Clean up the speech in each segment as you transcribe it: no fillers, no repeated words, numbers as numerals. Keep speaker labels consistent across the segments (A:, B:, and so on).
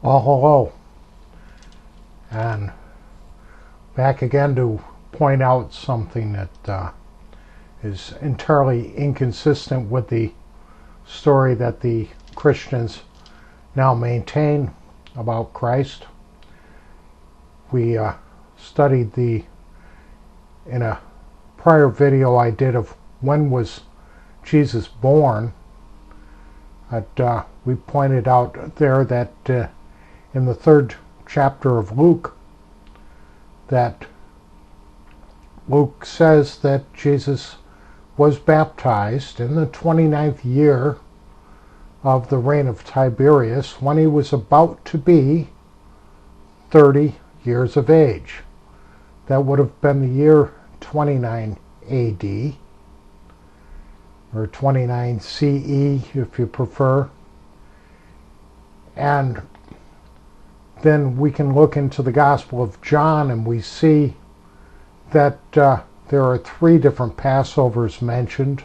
A: Well, hello, and back again to point out something that is entirely inconsistent with the story that the Christians now maintain about Christ. We studied in a prior video I did of when was Jesus born. We pointed out there that in the 3rd chapter of Luke, that Luke says that Jesus was baptized in the 29th year of the reign of Tiberius, when he was about to be 30 years of age. That would have been the year 29 AD, or 29 CE if you prefer. And then we can look into the Gospel of John and we see that there are 3 different Passovers mentioned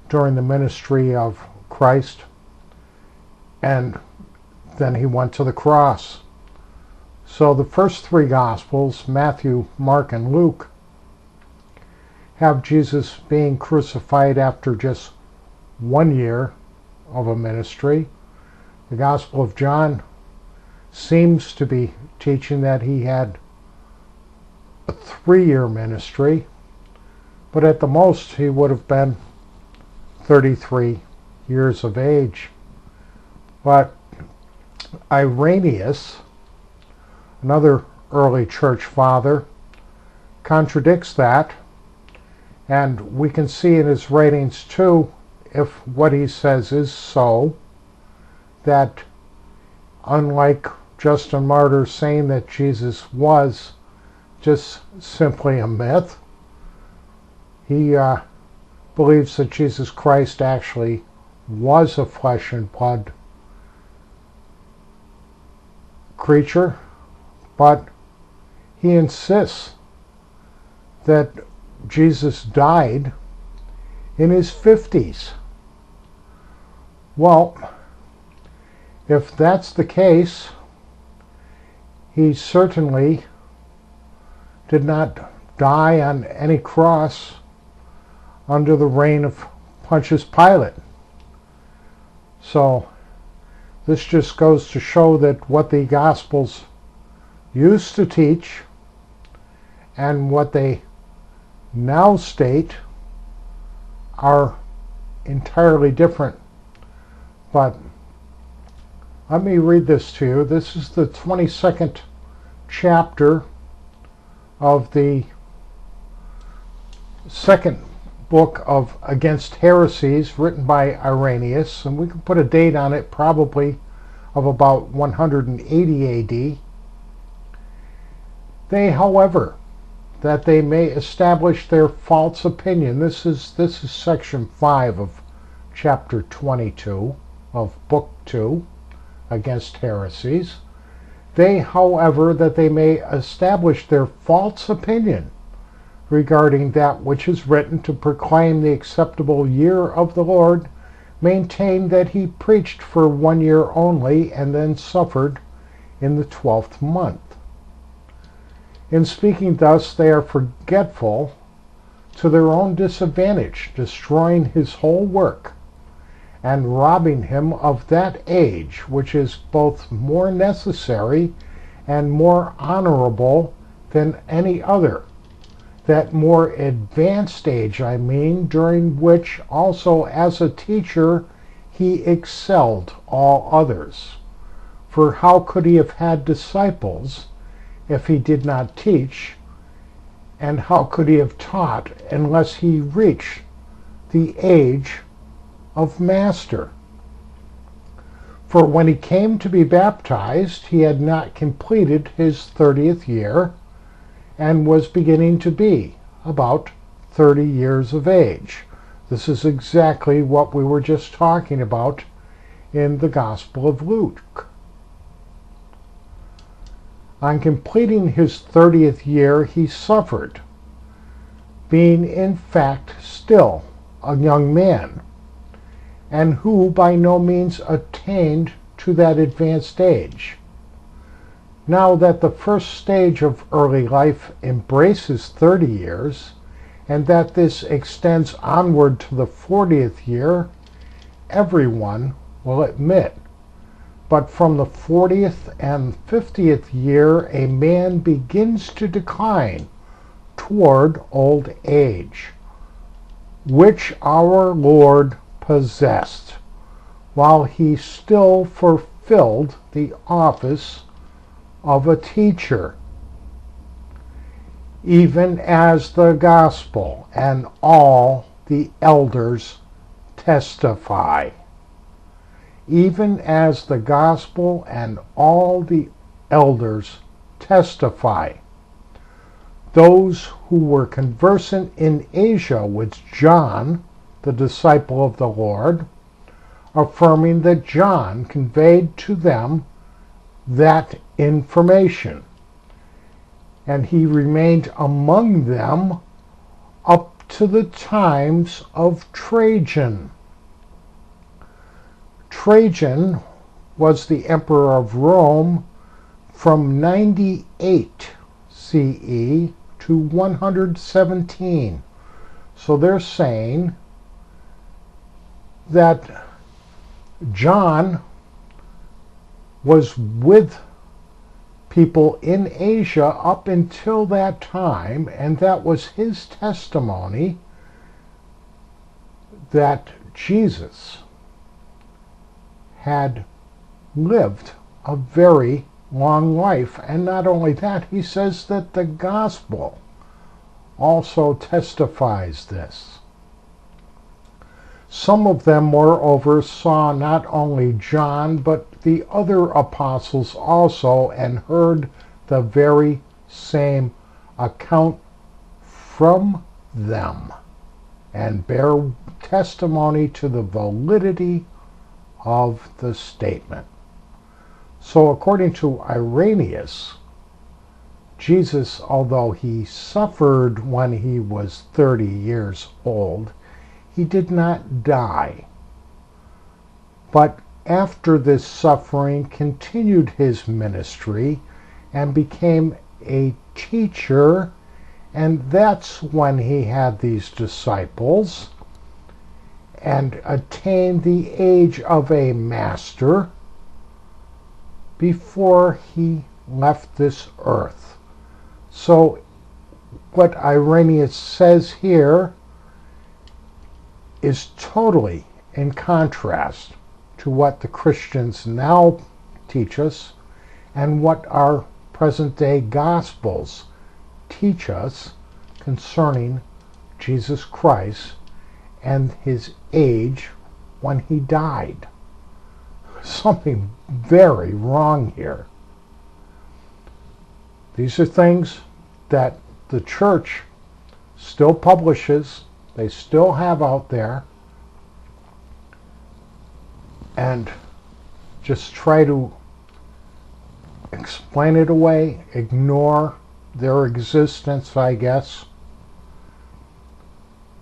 A: during the ministry of Christ, and then he went to the cross. So the first 3 Gospels, Matthew, Mark, and Luke, have Jesus being crucified after just 1 year of a ministry. The Gospel of John seems to be teaching that he had a 3-year ministry, but at the most he would have been 33 years of age. But Irenaeus, another early church father, contradicts that, and we can see in his writings too, if what he says is so, that unlike Justin Martyr saying that Jesus was just simply a myth, he believes that Jesus Christ actually was a flesh and blood creature, but he insists that Jesus died in his 50s. Well, if that's the case, he certainly did not die on any cross under the reign of Pontius Pilate. So this just goes to show that what the Gospels used to teach and what they now state are entirely different. But let me read this to you. This is the 22nd chapter of the 2nd book of Against Heresies, written by Irenaeus, and we can put a date on it, probably of about 180 AD. They, however, that they may establish their false opinion. This is section 5 of chapter 22 of book 2, Against Heresies. They, however, that they may establish their false opinion regarding that which is written to proclaim the acceptable year of the Lord, maintain that he preached for 1 year only, and then suffered in the 12th month. In speaking thus, they are forgetful to their own disadvantage, destroying his whole work, and robbing him of that age which is both more necessary and more honorable than any other, that more advanced age, I mean, during which also as a teacher he excelled all others. For how could he have had disciples if he did not teach? And how could he have taught unless he reached the age of master? For when he came to be baptized, he had not completed his 30th year, and was beginning to be about 30 years of age. This is exactly what we were just talking about in the Gospel of Luke. On completing his 30th year, he suffered, being in fact still a young man, and who by no means attained to to that advanced age. Now that the first stage of early life embraces 30 years, and that this extends onward to the 40th year, everyone will admit. But from the 40th and 50th year, a man begins to decline toward old age, which our Lord possessed, while he still fulfilled the office of a teacher, even as the gospel and all the elders testify. Even as the gospel and all the elders testify. Those who were conversant in Asia with John, the disciple of the Lord, affirming that John conveyed to them that information, and he remained among them up to the times of Trajan. Trajan was the emperor of Rome from 98 CE to 117. So they're saying that John was with people in Asia up until that time, and that was his testimony that Jesus had lived a very long life. And not only that, he says that the gospel also testifies this. Some of them, moreover, saw not only John, but the other apostles also, and heard the very same account from them, and bear testimony to the validity of the statement. So according to Irenaeus, Jesus, although he suffered when he was 30 years old, he did not die, but after this suffering continued his ministry and became a teacher, and that's when he had these disciples and attained the age of a master before he left this earth. So what Irenaeus says here is totally in contrast to what the Christians now teach us and what our present-day Gospels teach us concerning Jesus Christ and his age when he died. Something very wrong here. These are things that the church still publishes, they still have out there, and just try to explain it away, ignore their existence, I guess.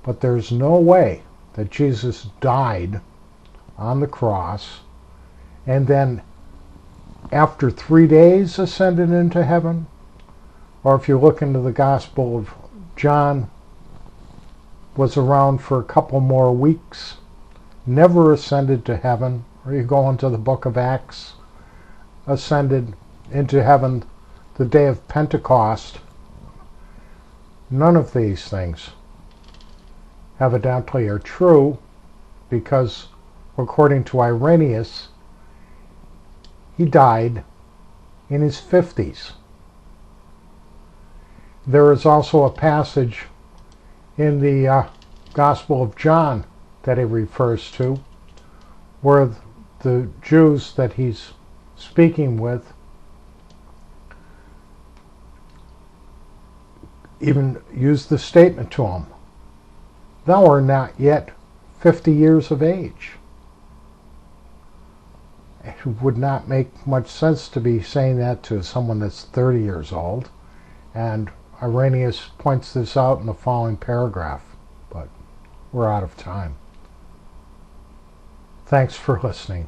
A: But there's no way that Jesus died on the cross and then after 3 days ascended into heaven. Or if you look into the Gospel of John, was around for a couple more weeks, never ascended to heaven. Or you go into the book of Acts, ascended into heaven the day of Pentecost. None of these things evidently are true, because according to Irenaeus, he died in his 50s. There is also a passage in the Gospel of John that he refers to, where the Jews that he's speaking with even use the statement to him, "Thou art not yet 50 years of age." It would not make much sense to be saying that to someone that's 30 years old. And Irenaeus points this out in the following paragraph, but we're out of time. Thanks for listening.